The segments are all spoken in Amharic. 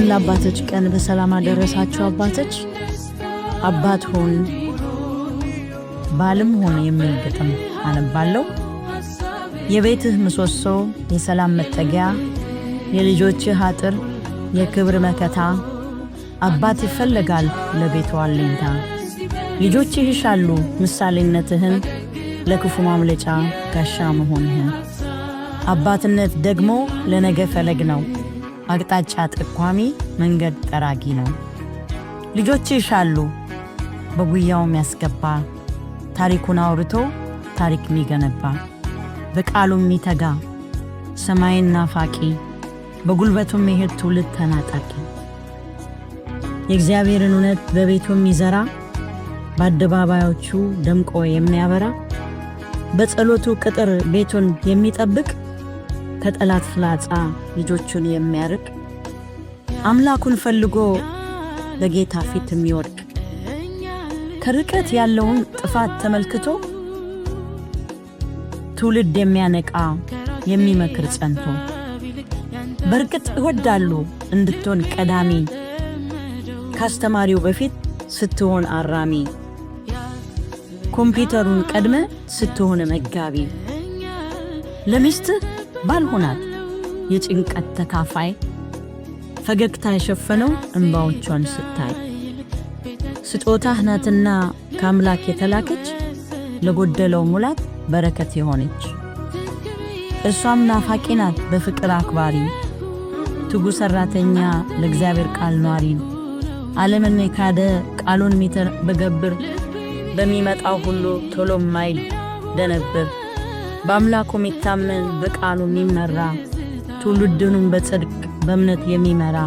ለአባቶች ቀን በሰላም አደረሳችሁ። አባቶች አባት ሆን ባልም ሆነ የሚል ግጥም አነባለሁ። የቤትህ ምሰሶ የሰላም መጠጊያ፣ የልጆችህ አጥር የክብር መከታ፣ አባት ይፈልጋል ለቤቱ አለኝታ። ልጆችህ ይሻሉ ምሳሌነትህን፣ ለክፉ ማምለጫ ጋሻ መሆንህን። አባትነት ደግሞ ለነገ ፈለግ ነው፣ አቅጣጫ ጠቋሚ መንገድ ጠራጊ ነው። ልጆችህ ይሻሉ በጉያው የሚያስገባ፣ ታሪኩን አውርቶ ታሪክ የሚገነባ፣ በቃሉ የሚተጋ ሰማይን ናፋቂ፣ በጉልበቱ የሚሄድ ትውልድ ተናጣቂ። የእግዚአብሔርን እውነት በቤቱ የሚዘራ፣ በአደባባዮቹ ደምቆ የሚያበራ፣ በጸሎቱ ቅጥር ቤቱን የሚጠብቅ፣ ከጠላት ፍላጻ ልጆቹን የሚያርቅ፣ አምላኩን ፈልጎ በጌታ ፊት የሚወድቅ፣ ከርቀት ያለውን ጥፋት ተመልክቶ ትውልድ የሚያነቃ የሚመክር ጸንቶ። በርግጥ ይወዳሉ እንድትሆን ቀዳሚ፣ ካስተማሪው በፊት ስትሆን አራሚ፣ ኮምፒውተሩን ቀድመ ስትሆን መጋቢ። ለሚስትህ ባልሆናት የጭንቀት ተካፋይ፣ ፈገግታ የሸፈነው እንባዎቿን ስታይ። ስጦታህ ናትና ከአምላክ የተላከች፣ ለጎደለው ሙላት በረከት የሆነች። እሷም ናፋቂ ናት በፍቅር አክባሪ፣ ትጉ ሰራተኛ ለእግዚአብሔር ቃል ኗሪ። ዓለምን የካደ ቃሉን በገብር፣ በሚመጣው ሁሉ ቶሎ ማይል ደነብር። በአምላኩ የሚታመን በቃሉ የሚመራ፣ ትውልድኑን በጽድቅ በእምነት የሚመራ።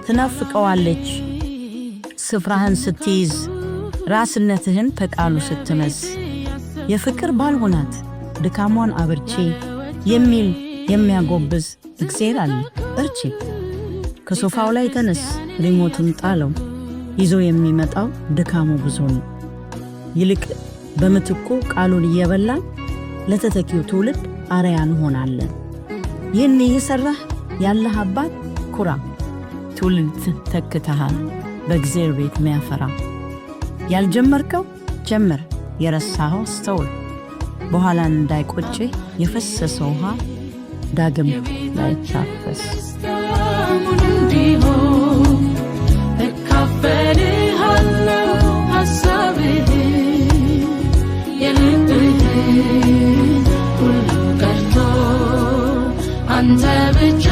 ትናፍቀዋለች ስፍራህን ስትይዝ፣ ራስነትህን ከቃሉ ስትመዝ። የፍቅር ባልሆናት ድካሟን አብርቼ የሚል የሚያጎብዝ እግዚአብሔር አለ እርቺ። ከሶፋው ላይ ተነስ ሪሞቱን ጣለው፣ ይዞ የሚመጣው ድካሙ ብዙ ነው። ይልቅ በምትኩ ቃሉን እየበላን ለተተኪው ትውልድ አርአያ እንሆናለን። ይህን እየሰራህ ያለህ አባት ኩራ፣ ትውልድ ተክተሃል በእግዚአብሔር ቤት የሚያፈራ። ያልጀመርከው ጀምር፣ የረሳኸው አስተውል፣ በኋላ እንዳይቆጭህ የፈሰሰ ውሃ ዳግም ላይታፈስ። አንተ ብቻ